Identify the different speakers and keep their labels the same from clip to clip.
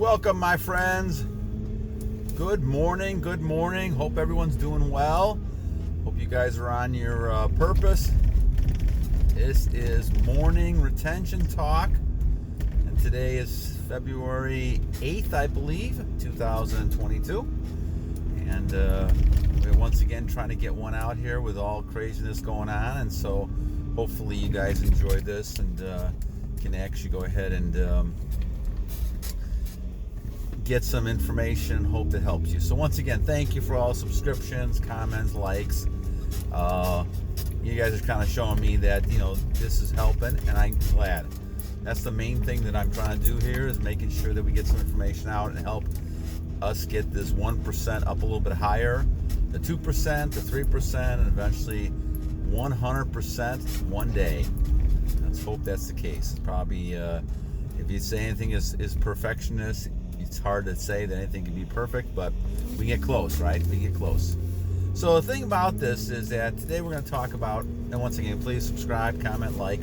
Speaker 1: Welcome, my friends. Good morning. Good morning. Hope everyone's doing well. Hope you guys are on your purpose. This is Morning Retention Talk, and today is February 8th, I believe, 2022. And we're once again trying to get one out here with all craziness going on, and so hopefully you guys enjoy this and can actually go ahead and get some information. Hope it helps you. So once again, thank you for all subscriptions, comments, likes. You guys are kind of showing me that this is helping, and I'm glad. That's the main thing that I'm trying to do here, is making sure that we get some information out and help us get this 1% up a little bit higher, the 2%, the 3%, and eventually 100% one day. Let's hope that's the case. It's probably if you say anything is perfectionist, it's hard to say that anything can be perfect, but we get close, right? We get close. So the thing about this is that today we're going to talk about, and once again, please subscribe, comment, like,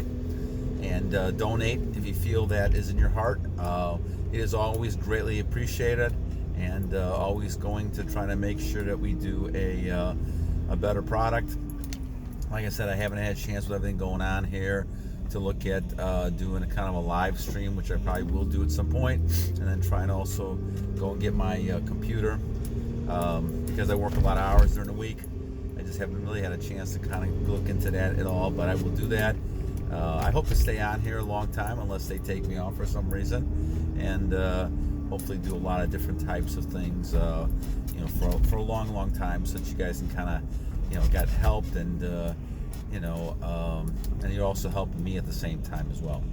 Speaker 1: and donate if you feel that is in your heart. It is always greatly appreciated, and always going to try to make sure that we do a better product. Like I said, I haven't had a chance with everything going on here to look at doing a kind of a live stream, which I probably will do at some point, and then try and also go and get my computer, because I work a lot of hours during the week. I just haven't really had a chance to kind of look into that at all, but I will do that. I hope to stay on here a long time unless they take me off for some reason, and hopefully do a lot of different types of things for a long time, so that you guys can kind of get helped, and and you're also helping me at the same time as well.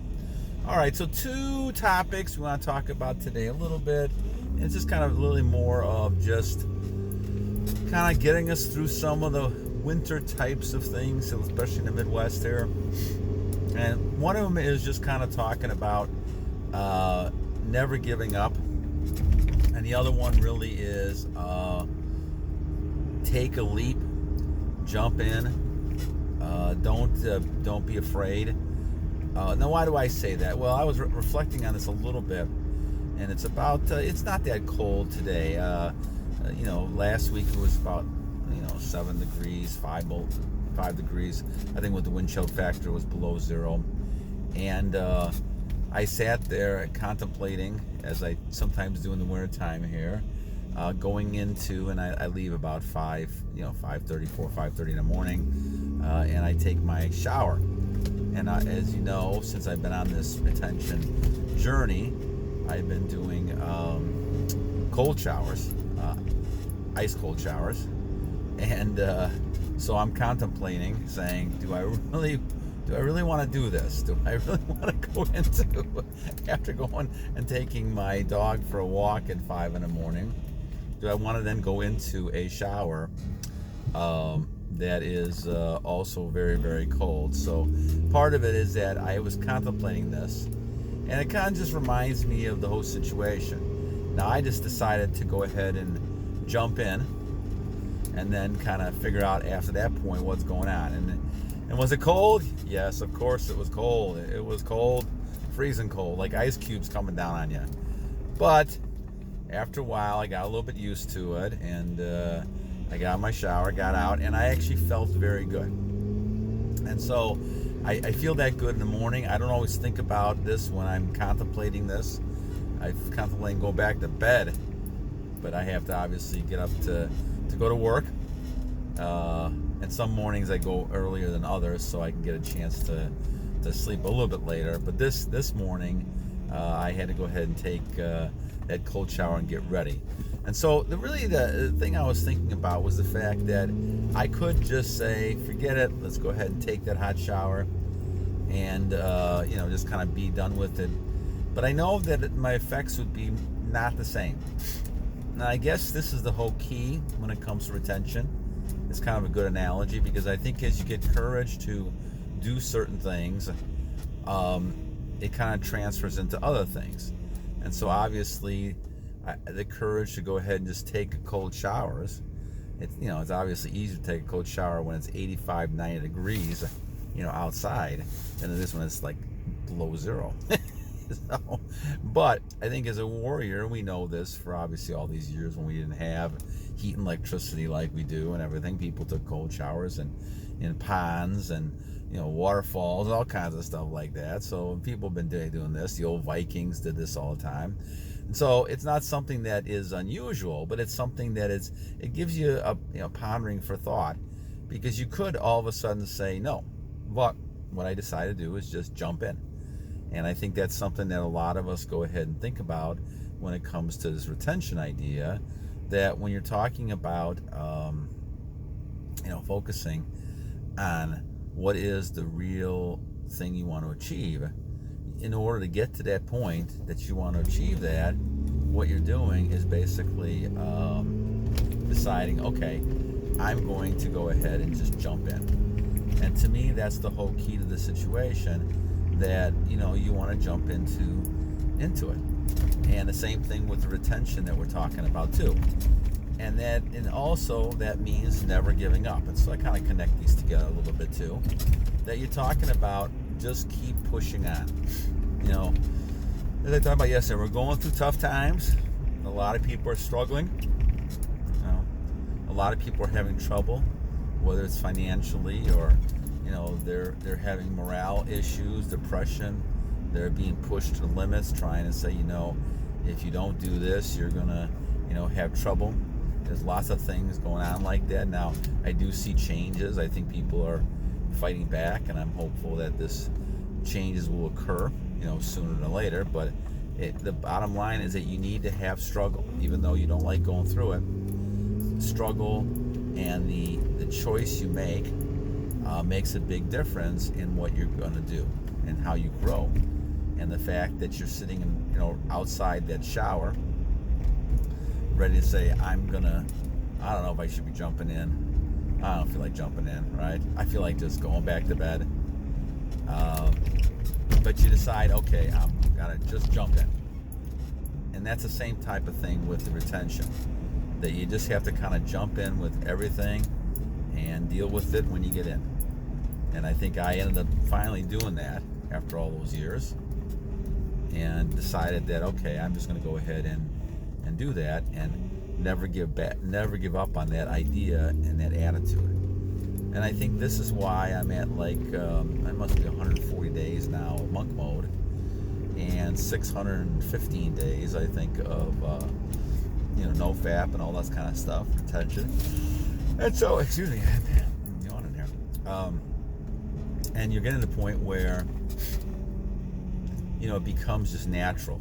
Speaker 1: All right, so two topics we want to talk about today a little bit. It's just kind of really more of just kind of getting us through some of the winter types of things, especially in the Midwest here. And one of them is just kind of talking about never giving up. And the other one really is take a leap, jump in. Don't be afraid. Now, why do I say that? Well, I was reflecting on this a little bit, and it's about it's not that cold today. Last week it was about 7 degrees, 5 degrees. I think with the wind chill factor it was below zero, and I sat there contemplating, as I sometimes do in the winter time here, going into, and I leave about 5:30, 5:30 in the morning, and I take my shower. And as you know, since I've been on this retention journey, I've been doing cold showers, ice cold showers, and so I'm contemplating saying, do I really want to do this? Do I really want to go into, after going and taking my dog for a walk at 5 in the morning, do I want to then go into a shower that is also very, very cold? So part of it is that I was contemplating this, and it kind of just reminds me of the whole situation. Now, I just decided to go ahead and jump in, and then kind of figure out after that point what's going on. And was it cold? Yes, of course it was cold. It was cold, freezing cold, like ice cubes coming down on you. But after a while, I got a little bit used to it, and I got in my shower, got out, and I actually felt very good. And so I feel that good in the morning. I don't always think about this when I'm contemplating this. I'm contemplating going back to bed, but I have to obviously get up to go to work. And some mornings I go earlier than others, so I can get a chance to sleep a little bit later. But this morning, I had to go ahead and take that cold shower and get ready. And so the thing I was thinking about was the fact that I could just say, forget it, let's go ahead and take that hot shower and just kind of be done with it. But I know that my effects would be not the same. Now, I guess this is the whole key when it comes to retention. It's kind of a good analogy, because I think as you get courage to do certain things, it kind of transfers into other things. And so obviously the courage to go ahead and just take cold showers, it's obviously easier to take a cold shower when it's 85, 90 degrees, outside, than it is when it's like below zero. So, but I think as a warrior, we know this for obviously all these years when we didn't have heat and electricity like we do and everything. People took cold showers and in ponds and waterfalls, all kinds of stuff like that. So people have been doing this. The old Vikings did this all the time. And so it's not something that is unusual, but it's something that it gives you a pondering for thought, because you could all of a sudden say no. But what I decided to do is just jump in. And I think that's something that a lot of us go ahead and think about when it comes to this retention idea, that when you're talking about focusing on what is the real thing you want to achieve, in order to get to that point that you want to achieve that, what you're doing is basically deciding, okay, I'm going to go ahead and just jump in. And to me, that's the whole key to the situation, that you want to jump into it. And the same thing with the retention that we're talking about too. And also that means never giving up. And so I kind of connect these together a little bit too, that you're talking about just keep pushing on. As I talked about yesterday, we're going through tough times. A lot of people are struggling. A lot of people are having trouble, whether it's financially or they're having morale issues, depression. They're being pushed to the limits, trying to say, if you don't do this, you're gonna have trouble. There's lots of things going on like that. Now, I do see changes. I think people are fighting back, and I'm hopeful that this changes will occur, sooner than later. But the bottom line is that you need to have struggle, even though you don't like going through it. Struggle and the choice you make makes a big difference in what you're going to do and how you grow. And the fact that you're sitting outside that shower, ready to say, I don't know if I should be jumping in. I don't feel like jumping in, right? I feel like just going back to bed. But you decide, okay, I'm gonna just jump in. And that's the same type of thing with the retention, that you just have to kind of jump in with everything and deal with it when you get in. And I think I ended up finally doing that after all those years, and decided that, okay, I'm just going to go ahead and do that, and never give up on that idea and that attitude. And I think this is why I'm at I must be 140 days now of monk mode, and 615 days I think of no FAP and all that kind of stuff, retention. And so, excuse me, I'm yawning here. And you're getting to the point where it becomes just natural.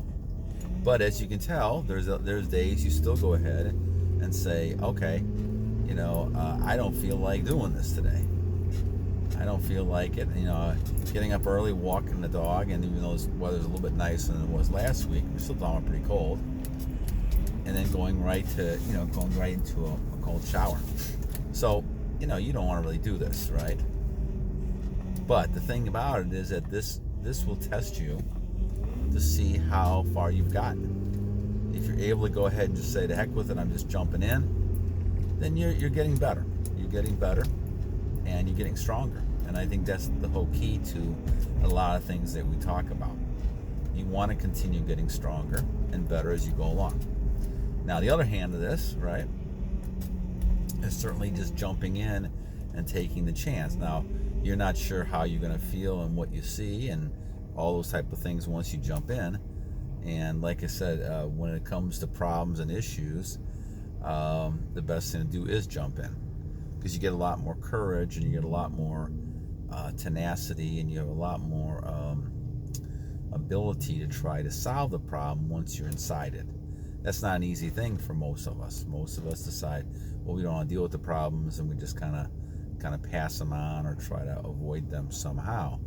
Speaker 1: But as you can tell, there's days you still go ahead and say, okay, I don't feel like doing this today. I don't feel like it. Getting up early, walking the dog, and even though the weather's a little bit nicer than it was last week, we're still down pretty cold. And then going right into a cold shower. So, you don't want to really do this, right? But the thing about it is that this will test you to see how far you've gotten. If you're able to go ahead and just say, to heck with it, I'm just jumping in, then you're getting better. You're getting better, and you're getting stronger. And I think that's the whole key to a lot of things that we talk about. You want to continue getting stronger and better as you go along. Now, the other hand of this, right, is certainly just jumping in and taking the chance. Now, you're not sure how you're going to feel and what you see and all those type of things once you jump in. And like I said, when it comes to problems and issues, the best thing to do is jump in, because you get a lot more courage and you get a lot more tenacity, and you have a lot more ability to try to solve the problem once you're inside it. That's not an easy thing for most of us. Most of us decide, well, we don't want to deal with the problems, and we just kind of pass them on or try to avoid them somehow.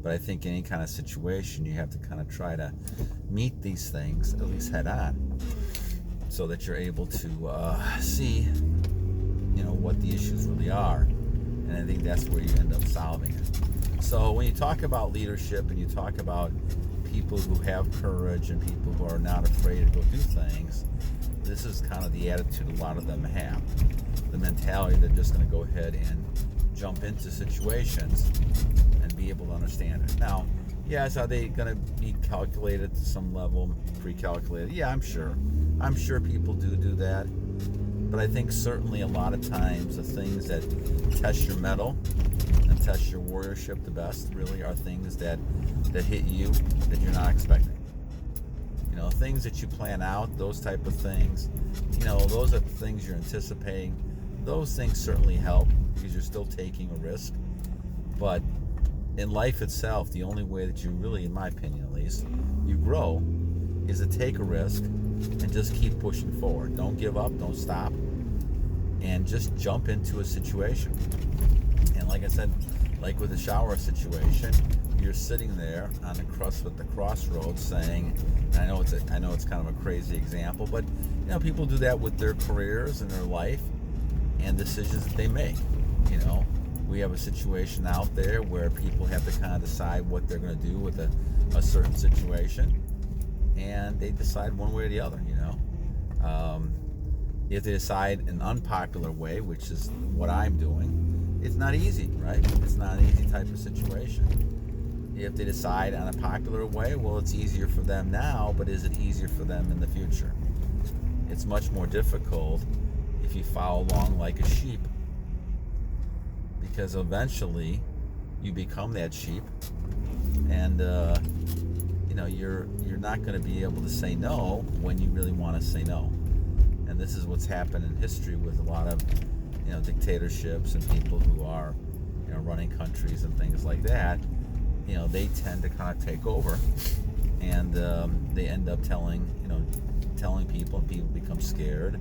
Speaker 1: But I think any kind of situation, you have to kind of try to meet these things at least head on, so that you're able to see, what the issues really are. And I think that's where you end up solving it. So when you talk about leadership and you talk about people who have courage and people who are not afraid to go do things, this is kind of the attitude a lot of them have. The mentality they're just going to go ahead and jump into situations and be able to understand it. Now, Yes, are they going to be calculated to some level, pre-calculated? Yeah, I'm sure. I'm sure people do that. But I think certainly a lot of times the things that test your mettle and test your warriorship the best really are things that hit you that you're not expecting. Things that you plan out, those type of things, those are the things you're anticipating. Those things certainly help because you're still taking a risk. But in life itself, the only way that you really, in my opinion at least, you grow is to take a risk and just keep pushing forward. Don't give up, don't stop, and just jump into a situation. And like I said, like with the shower situation, you're sitting there on the crossroads saying, and I know it's kind of a crazy example, but people do that with their careers and their life and decisions that they make. We have a situation out there where people have to kind of decide what they're going to do with a certain situation, and they decide one way or the other. If they decide an unpopular way, which is what I'm doing, it's not easy, right? It's not an easy type of situation. If they decide on a popular way, well, it's easier for them now, but is it easier for them in the future? It's much more difficult if you follow along like a sheep, because eventually you become that sheep, and you're not going to be able to say no when you really want to say no. And this is what's happened in history with a lot of dictatorships and people who are running countries and things like that. They tend to kind of take over, and they end up telling people, and people become scared,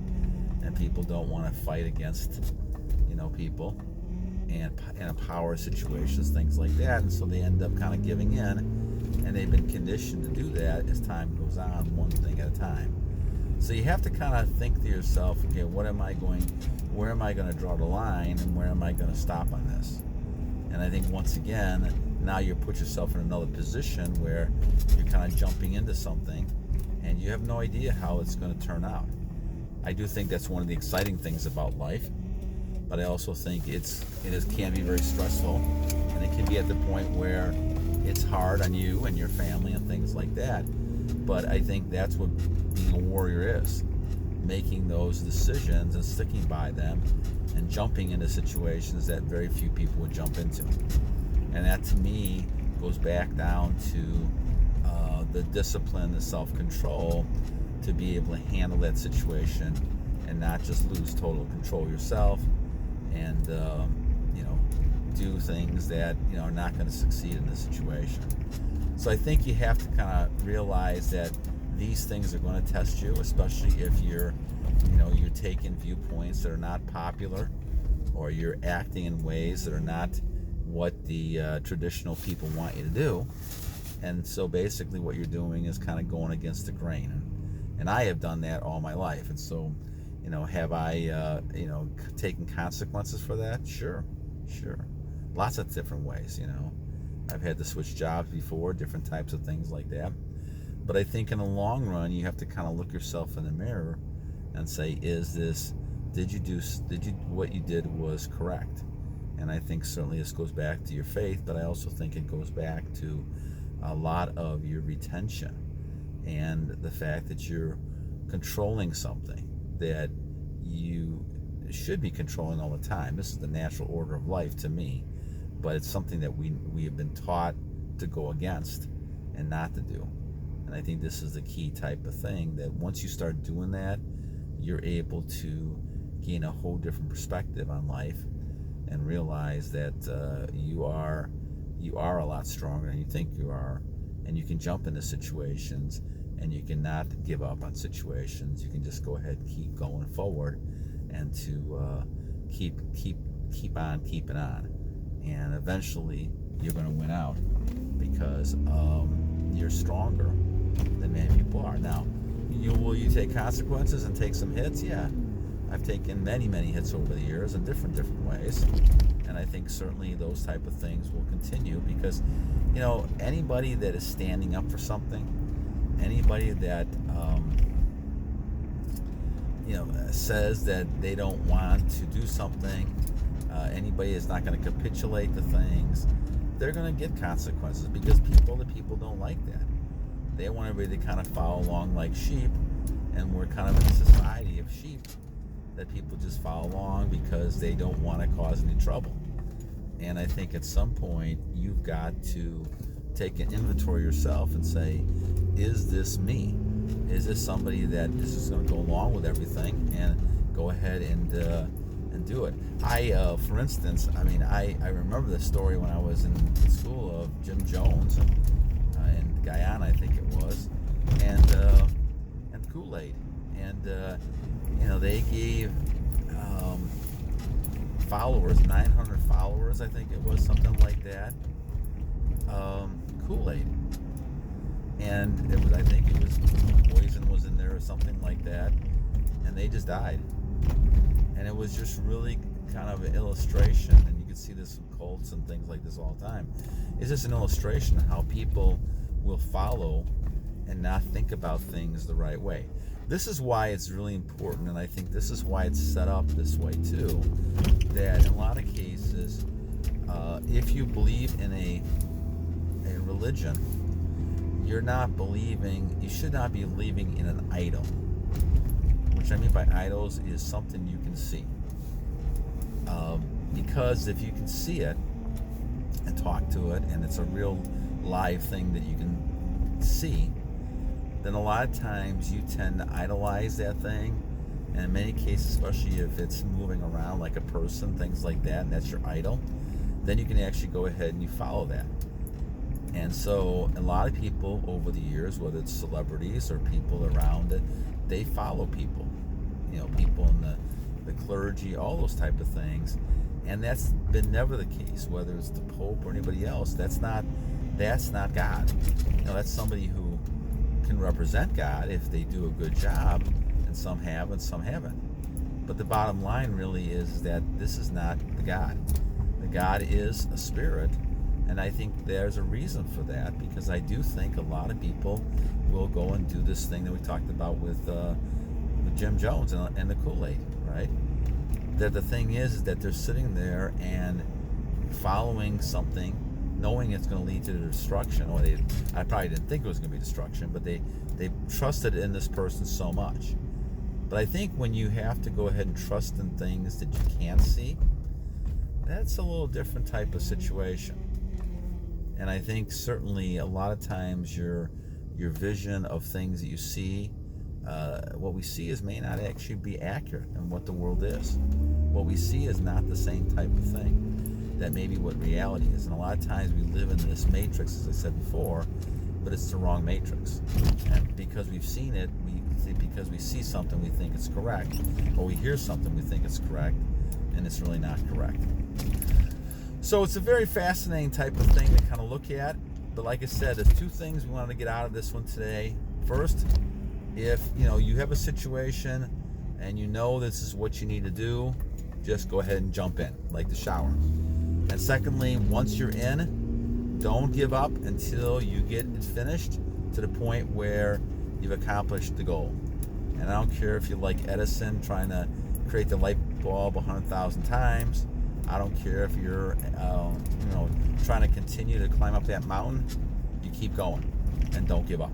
Speaker 1: and people don't want to fight against people and power situations, things like that, and so they end up kind of giving in, and they've been conditioned to do that as time goes on, one thing at a time. So you have to kind of think to yourself, okay, where am I going to draw the line, and where am I going to stop on this? And I think once again, now you put yourself in another position where you're kind of jumping into something and you have no idea how it's going to turn out. I do think that's one of the exciting things about life, but I also think it can be very stressful, and it can be at the point where it's hard on you and your family and things like that. But I think that's what being a warrior is, making those decisions and sticking by them and jumping into situations that very few people would jump into. And that, to me, goes back down to the discipline, the self-control to be able to handle that situation and not just lose total control yourself and do things that are not going to succeed in this situation. So I think you have to kind of realize that these things are going to test you, especially if you're taking viewpoints that are not popular, or you're acting in ways that are not what the traditional people want you to do. And so basically what you're doing is kind of going against the grain. And I have done that all my life. And so, have I, taken consequences for that? Sure. Lots of different ways, I've had to switch jobs before, different types of things like that. But I think in the long run, you have to kind of look yourself in the mirror and say, what you did was correct? And I think certainly this goes back to your faith, but I also think it goes back to a lot of your retention and the fact that you're controlling something that you should be controlling all the time. This is the natural order of life to me, but it's something that we have been taught to go against and not to do. And I think this is the key type of thing, that once you start doing that, you're able to gain a whole different perspective on life and realize that you are a lot stronger than you think you are, and you can jump into situations, and you cannot give up on situations. You can just go ahead and keep going forward, and to keep on keeping on, and eventually you're going to win out because you're stronger than many people are. Now, will you take consequences and take some hits? Yeah. I've taken many hits over the years in different ways, and I think certainly those type of things will continue because, anybody that is standing up for something, anybody that says that they don't want to do something, anybody is not going to capitulate to things, they're going to get consequences, because the people don't like that. They want everybody to kind of follow along like sheep, and we're kind of in a society of sheep that people just follow along because they don't want to cause any trouble. And I think at some point you've got to take an inventory yourself and say, is this me? Is this somebody that is just going to go along with everything and go ahead and do it? For instance, I remember the story when I was in school of Jim Jones in Guyana, I think it was, and Kool-Aid, and they gave followers, 900 followers, I think it was, something like that, Kool-Aid, and I think it was poison was in there or something like that, and they just died. And it was just really kind of an illustration, and you can see this in cults and things like this all the time. It's just an illustration of how people will follow and not think about things the right way. This is why it's really important, and I think this is why it's set up this way too, that in a lot of cases, if you believe in a religion, you should not be believing in an idol. Which I mean by idols is something you can see. Because if you can see it and talk to it, and it's a real live thing that you can see, then a lot of times you tend to idolize that thing. And in many cases, especially if it's moving around like a person, things like that, and that's your idol, then you can actually go ahead and you follow that. And so a lot of people over the years, whether it's celebrities or people around it, they follow people, people in the clergy, all those type of things. And that's been never the case, whether it's the Pope or anybody else. That's not God. That's somebody who can represent God if they do a good job, and some have and some haven't. But the bottom line really is that this is not the God. The God is a spirit. And I think there's a reason for that, because I do think a lot of people will go and do this thing that we talked about with Jim Jones and the Kool-Aid, right? That the thing is that they're sitting there and following something, knowing it's going to lead to their destruction. Or I probably didn't think it was going to be destruction, but they trusted in this person so much. But I think when you have to go ahead and trust in things that you can't see, that's a little different type of situation. And I think certainly a lot of times your vision of things that you see, what we see may not actually be accurate in what the world is. What we see is not the same type of thing that maybe what reality is. And a lot of times we live in this matrix, as I said before, but it's the wrong matrix. And because we've seen it, because we see something, we think it's correct, or we hear something, we think it's correct, and it's really not correct. So it's a very fascinating type of thing to kind of look at. But like I said, there's two things we wanted to get out of this one today. First, if you have a situation and this is what you need to do, just go ahead and jump in, like the shower. And secondly, once you're in, don't give up until you get it finished to the point where you've accomplished the goal. And I don't care if you're like Edison trying to create the light bulb 100,000 times. I don't care if you're, trying to continue to climb up that mountain. You keep going and don't give up.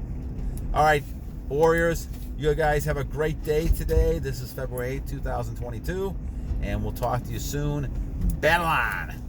Speaker 1: All right, Warriors, you guys have a great day today. This is February 8th, 2022, and we'll talk to you soon. Battle on!